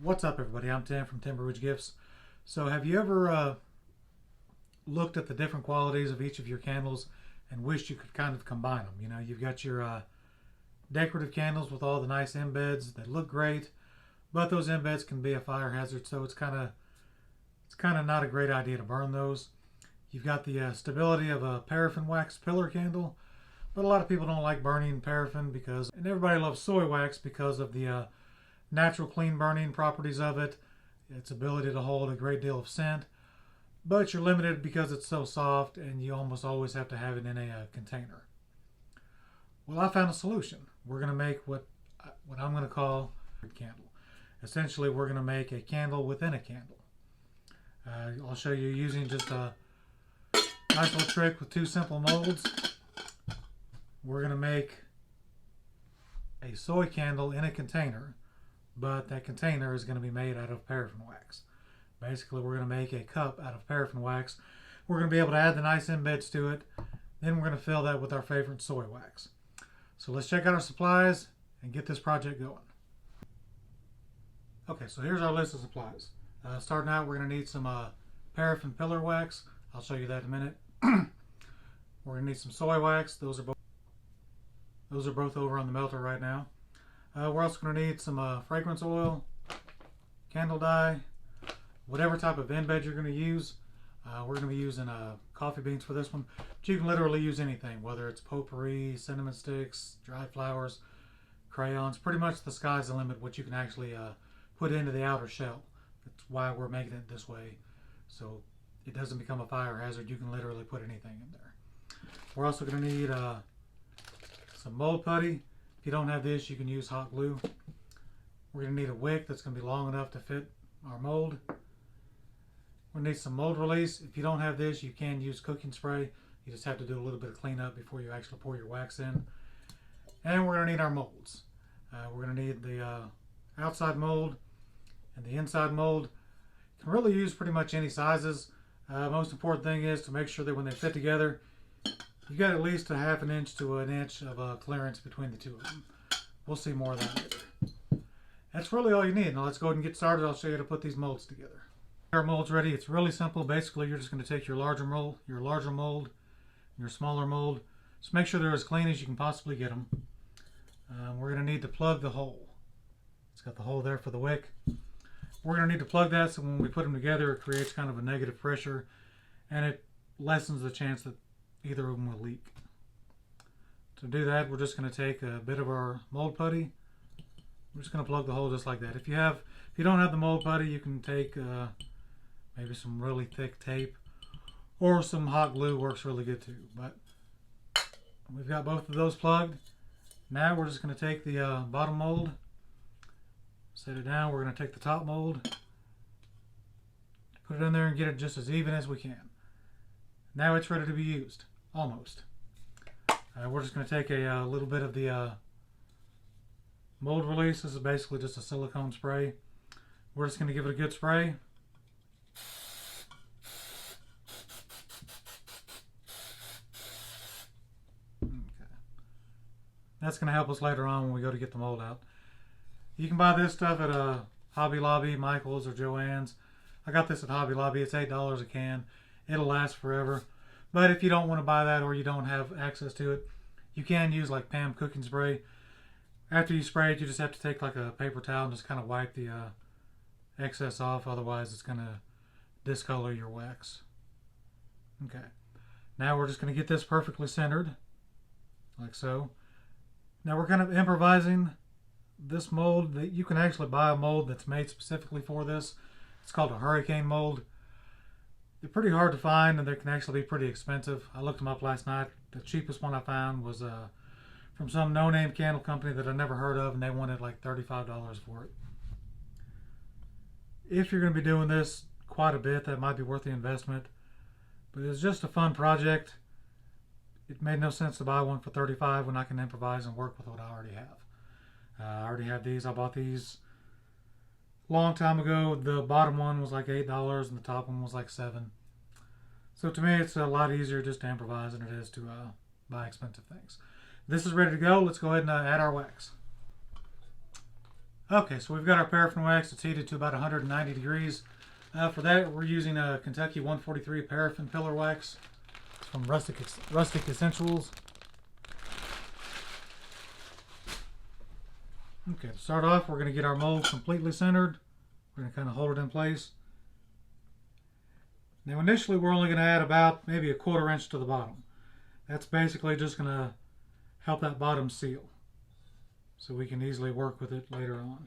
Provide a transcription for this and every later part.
What's up, everybody? I'm Tim from Timber Ridge Gifts. So have you ever looked at the different qualities of each of your candles and wished you could kind of combine them? You know, you've got your decorative candles with all the nice embeds that look great, but those embeds can be a fire hazard, so it's kind of not a great idea to burn those. You've got the stability of a paraffin wax pillar candle, but a lot of people don't like burning paraffin and everybody loves soy wax because of the natural clean burning properties of it, its ability to hold a great deal of scent, but you're limited because it's so soft and you almost always have to have it in a container. Well, I found a solution. We're going to make what I'm going to call a candle. Essentially, we're going to make a candle within a candle. I'll show you using just a nice little trick with two simple molds. We're going to make a soy candle in a container, but that container is going to be made out of paraffin wax. Basically, we're going to make a cup out of paraffin wax. We're going to be able to add the nice embeds to it. Then we're going to fill that with our favorite soy wax. So let's check out our supplies and get this project going. Okay, so here's our list of supplies. Starting out, we're going to need some paraffin pillar wax. I'll show you that in a minute. We're going to need some soy wax. Those are both over on the melter right now. We're also going to need some fragrance oil, candle dye, whatever type of embed you're going to use. We're going to be using coffee beans for this one, but you can literally use anything, whether it's potpourri, cinnamon sticks, dried flowers, crayons. Pretty much the sky's the limit what you can actually put into the outer shell. That's why we're making it this way, so it doesn't become a fire hazard. You can literally put anything in there. We're also going to need some mold putty. If you don't have this, you can use hot glue. We're going to need a wick that's going to be long enough to fit our mold. We're going to need some mold release. If you don't have this, you can use cooking spray. You just have to do a little bit of cleanup before you actually pour your wax in. And we're going to need our molds. We're going to need the outside mold and the inside mold. You can really use pretty much any sizes. Most important thing is to make sure that when they fit together, you got at least a half an inch to an inch of clearance between the two of them. We'll see more of that later. That's really all you need. Now let's go ahead and get started. I'll show you how to put these molds together. Our mold's ready. It's really simple. Basically, you're just going to take your larger mold, your smaller mold. Just make sure they're as clean as you can possibly get them. We're going to need to plug the hole. It's got the hole there for the wick. We're going to need to plug that so when we put them together, it creates kind of a negative pressure and it lessens the chance that either of them will leak. To do that, we're just going to take a bit of our mold putty. We're just going to plug the hole just like that. If you don't have the mold putty, you can take maybe some really thick tape, or some hot glue works really good too. But we've got both of those plugged. Now we're just going to take the bottom mold, set it down. We're going to take the top mold, put it in there and get it just as even as we can. Now it's ready to be used. Almost. We're just going to take a little bit of the mold release. This is basically just a silicone spray. We're just going to give it a good spray. Okay. That's going to help us later on when we go to get the mold out. You can buy this stuff at Hobby Lobby, Michael's, or Joann's. I got this at Hobby Lobby. It's $8 a can. It'll last forever. But if you don't want to buy that or you don't have access to it, you can use like Pam cooking spray. After you spray it, you just have to take like a paper towel and just kind of wipe the excess off. Otherwise, it's going to discolor your wax. Okay. Now we're just going to get this perfectly centered, like so. Now we're kind of improvising this mold. That you can actually buy a mold that's made specifically for this. It's called a hurricane mold. They're pretty hard to find and they can actually be pretty expensive. I looked them up last night. The cheapest one I found was from some no-name candle company that I never heard of, and they wanted like $35 for it. If you're going to be doing this quite a bit, that might be worth the investment. But it's just a fun project. It made no sense to buy one for $35 when I can improvise and work with what I already have. I already have these. I bought these a long time ago. The bottom one was like $8 and the top one was like $7. So to me, it's a lot easier just to improvise than it is to buy expensive things. This is ready to go. Let's go ahead and add our wax. Okay, so we've got our paraffin wax. It's heated to about 190 degrees. For that, we're using a Kentucky 143 paraffin pillar wax. It's from Rustic Essentials. Okay, to start off, we're going to get our mold completely centered. We're going to kind of hold it in place. Now, initially, we're only going to add about maybe a 1/4 inch to the bottom. That's basically just going to help that bottom seal, so we can easily work with it later on.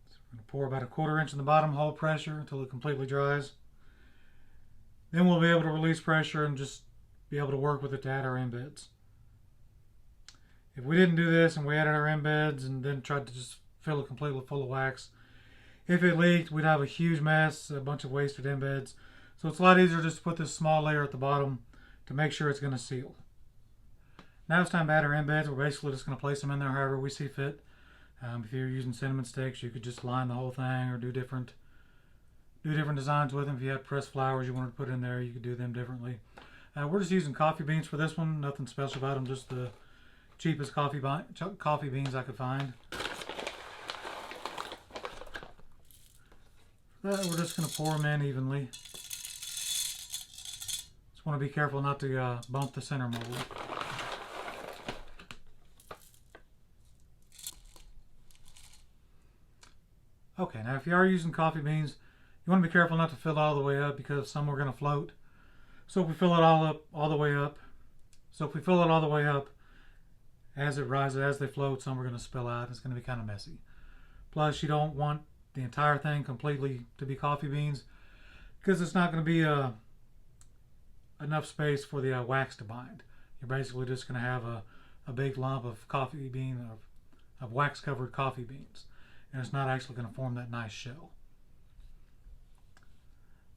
So we're going to pour about a 1/4 inch in the bottom, hold pressure until it completely dries. Then we'll be able to release pressure and just be able to work with it to add our embeds. If we didn't do this and we added our embeds and then tried to just fill it completely full of wax, if it leaked, we'd have a huge mess, a bunch of wasted embeds. So it's a lot easier just to put this small layer at the bottom to make sure it's going to seal. Now it's time to add our embeds. We're basically just going to place them in there however we see fit. If you're using cinnamon sticks, you could just line the whole thing or do different designs with them. If you had pressed flowers you wanted to put in there, you could do them differently. We're just using coffee beans for this one. Nothing special about them, just the cheapest coffee beans I could find. We're just going to pour them in evenly. Just want to be careful not to bump the center mold. Okay, now if you are using coffee beans, you want to be careful not to fill it all the way up because some are going to float. So if we fill it all the way up, as it rises, as they float, some are going to spill out. It's going to be kind of messy. Plus, you don't want the entire thing completely to be coffee beans because it's not going to be enough space for the wax to bind. You're basically just going to have a big lump of of wax covered coffee beans, and it's not actually going to form that nice shell.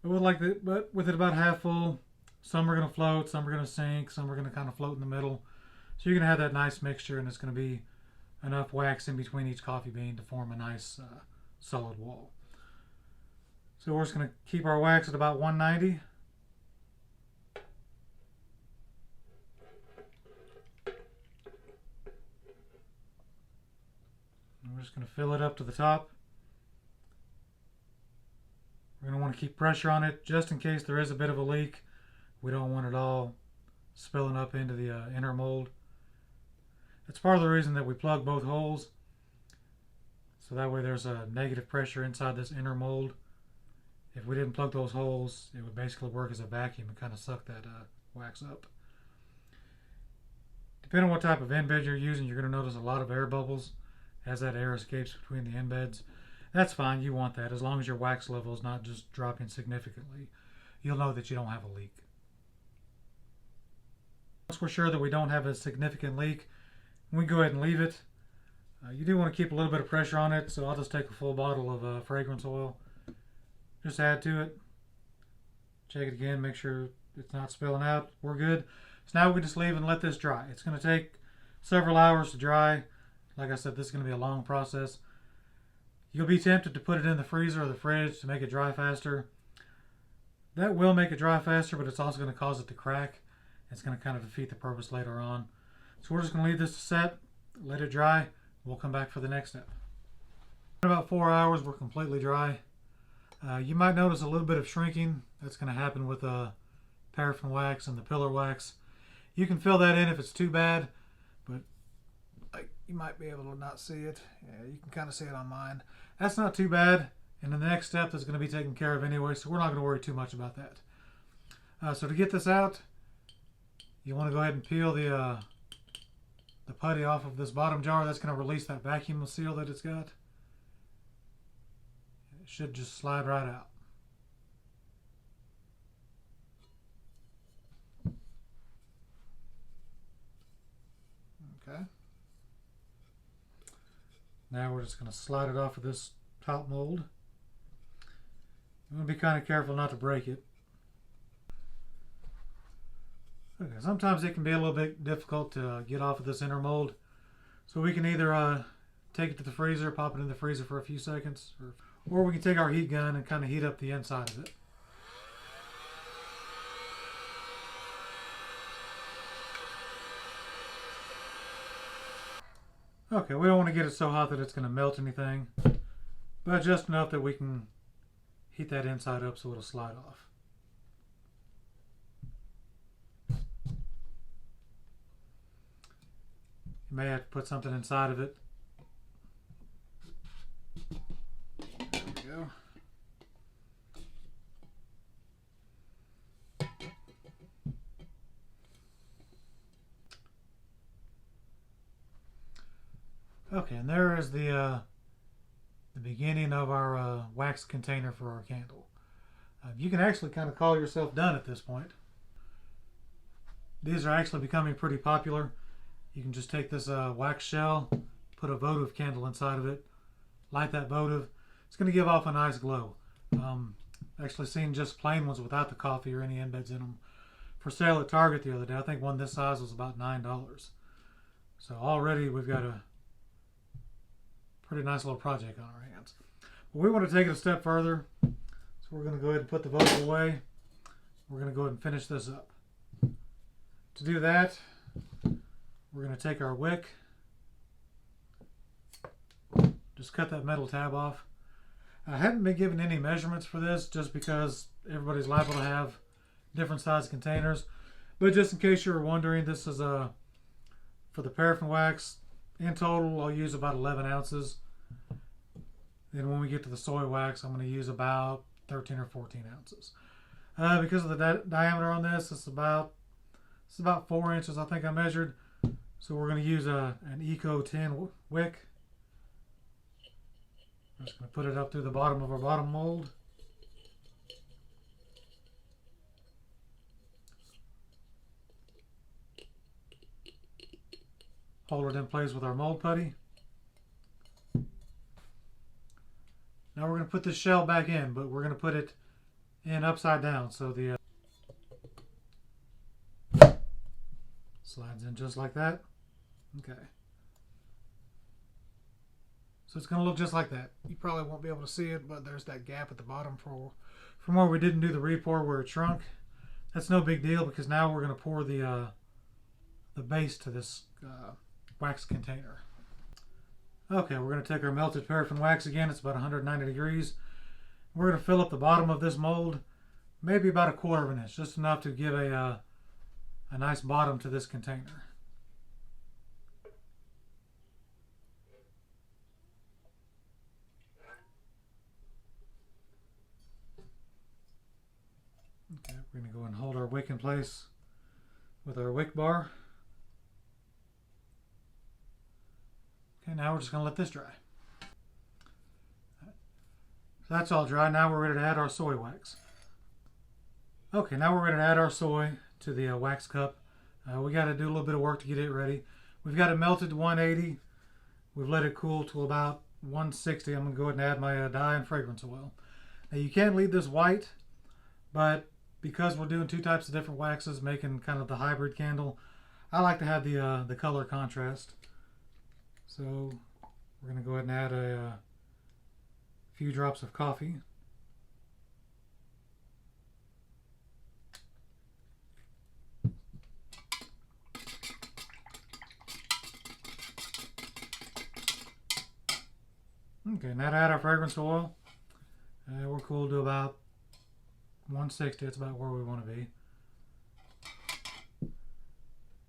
But with it about half full, some are going to float, some are going to sink, some are going to kind of float in the middle. So you're going to have that nice mixture, and it's going to be enough wax in between each coffee bean to form a nice solid wall. So we're just going to keep our wax at about 190. And we're just going to fill it up to the top. We're going to want to keep pressure on it just in case there is a bit of a leak. We don't want it all spilling up into the inner mold. That's part of the reason that we plug both holes. So that way there's a negative pressure inside this inner mold. If we didn't plug those holes, it would basically work as a vacuum and kind of suck that wax up. Depending on what type of embed you're using, you're going to notice a lot of air bubbles as that air escapes between the embeds. That's fine, you want that, as long as your wax level is not just dropping significantly. You'll know that you don't have a leak. Once we're sure that we don't have a significant leak, we go ahead and leave it. You do want to keep a little bit of pressure on it, so I'll just take a full bottle of fragrance oil. Just add to it. Check it again, make sure it's not spilling out. We're good. So now we just leave and let this dry. It's going to take several hours to dry. Like I said, this is going to be a long process. You'll be tempted to put it in the freezer or the fridge to make it dry faster. That will make it dry faster, but it's also going to cause it to crack. It's going to kind of defeat the purpose later on. So we're just going to leave this to set, let it dry. We'll come back for the next step. In about 4 hours, we're completely dry. You might notice a little bit of shrinking. That's going to happen with paraffin wax and the pillar wax. You can fill that in if it's too bad, but you might be able to not see it. Yeah, you can kind of see it on mine. That's not too bad. And then the next step is going to be taken care of anyway, so we're not going to worry too much about that. So to get this out, you want to go ahead and peel the putty off of this bottom jar. That's going to release that vacuum seal that it's got. It should just slide right out. Okay. Now we're just going to slide it off of this top mold. You want to be kind of careful not to break it. Okay, sometimes it can be a little bit difficult to get off of this inner mold. So we can either take it to the freezer, pop it in the freezer for a few seconds, or we can take our heat gun and kind of heat up the inside of it. Okay, we don't want to get it so hot that it's going to melt anything, but just enough that we can heat that inside up so it'll slide off. You may have to put something inside of it. There we go. Okay, and there is the beginning of our wax container for our candle. You can actually kind of call yourself done at this point. These are actually becoming pretty popular. You can just take this wax shell, put a votive candle inside of it, light that votive. It's going to give off a nice glow. Actually seen just plain ones without the coffee or any embeds in them for sale at Target the other day. I think one this size was about $9. So already we've got a pretty nice little project on our hands. But we want to take it a step further. So we're going to go ahead and put the votive away. We're going to go ahead and finish this up. To do that, we're going to take our wick, just cut that metal tab off. I haven't been given any measurements for this just because everybody's liable to have different size containers. But just in case you're wondering, this is for the paraffin wax. In total, I'll use about 11 ounces. Then when we get to the soy wax, I'm going to use about 13 or 14 ounces. Because of the diameter on this, it's about 4 inches, I think I measured. So we're going to use an Eco 10 wick. I'm just going to put it up through the bottom of our bottom mold. Hold it in place with our mold putty. Now we're going to put this shell back in, but we're going to put it in upside down so the slides in just like that. Okay. So it's going to look just like that. You probably won't be able to see it, but there's that gap at the bottom from where we didn't do the repour where it shrunk. That's no big deal because now we're going to pour the base to this wax container. Okay, we're going to take our melted paraffin wax again. It's about 190 degrees. We're going to fill up the bottom of this mold, maybe about 1/4 of an inch, just enough to give a nice bottom to this container. Okay, we're going to go and hold our wick in place with our wick bar. Okay, now we're just going to let this dry. So that's all dry. Now we're ready to add our soy wax. Okay, now we're ready to add our soy to the wax cup. We got to do a little bit of work to get it ready. We've got it melted to 180. We've let it cool to about 160. I'm going to go ahead and add my dye and fragrance oil. Now you can leave this white, but because we're doing two types of different waxes, making kind of the hybrid candle, I like to have the color contrast. So we're going to go ahead and add a few drops of coffee. Okay, now to add our fragrance oil. We're cool to about 160. It's about where we want to be.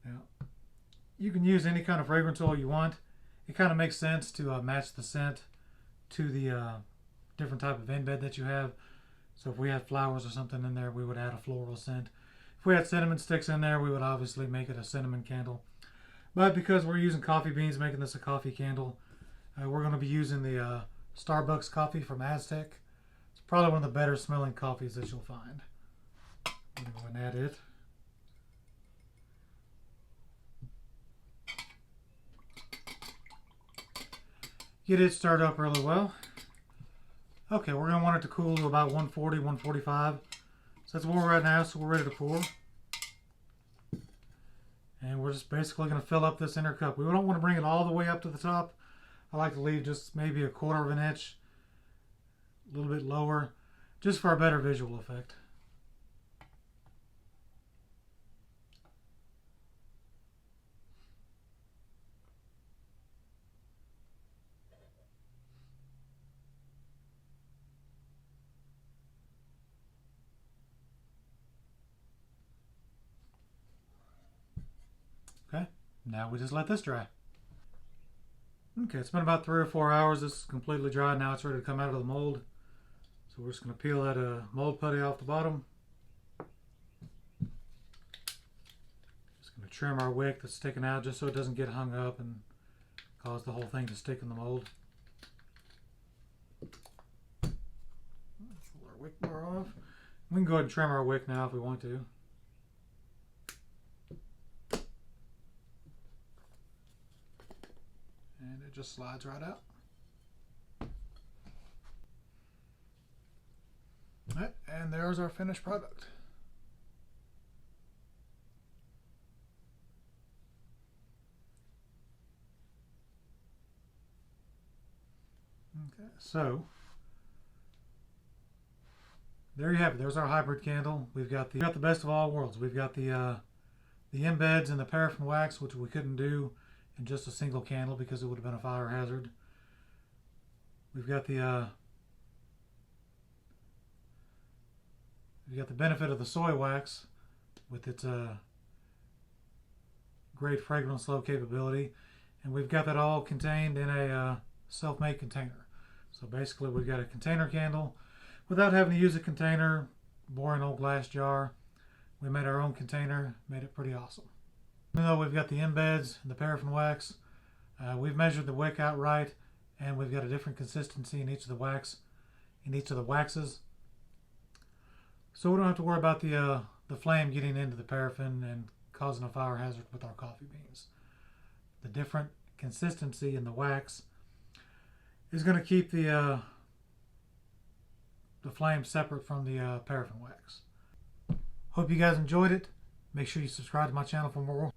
Now, you can use any kind of fragrance oil you want. It kind of makes sense to match the scent to the different type of embed that you have. So if we had flowers or something in there, we would add a floral scent. If we had cinnamon sticks in there, we would obviously make it a cinnamon candle. But because we're using coffee beans, making this a coffee candle, we're going to be using the Starbucks coffee from Aztec. It's probably one of the better smelling coffees that you'll find. I'm going to go and add it. Get it stirred up really well. Okay, we're going to want it to cool to about 140, 145. So that's where we're at now, so we're ready to pour. And we're just basically going to fill up this inner cup. We don't want to bring it all the way up to the top. I like to leave just maybe 1/4 of an inch, a little bit lower, just for a better visual effect. Now we just let this dry. Okay, it's been about 3 or 4 hours. This is completely dry. Now it's ready to come out of the mold. So we're just going to peel that mold putty off the bottom. Just going to trim our wick that's sticking out just so it doesn't get hung up and cause the whole thing to stick in the mold. Pull our wick bar off. We can go ahead and trim our wick now if we want to. And it just slides right out. Right, and there's our finished product. Okay, so there you have it. There's our hybrid candle. We've got the best of all worlds. We've got the embeds and the paraffin wax, which we couldn't do in just a single candle because it would have been a fire hazard. We've got the benefit of the soy wax with its great fragrance slow capability, and we've got that all contained in a self-made container. So basically we've got a container candle without having to use a container, boring old glass jar. We made our own container, made it pretty awesome. Even though we've got the embeds and the paraffin wax, we've measured the wick out right, and we've got a different consistency in each of the waxes. So we don't have to worry about the flame getting into the paraffin and causing a fire hazard with our coffee beans. The different consistency in the wax is going to keep the flame separate from the paraffin wax. Hope you guys enjoyed it. Make sure you subscribe to my channel for more.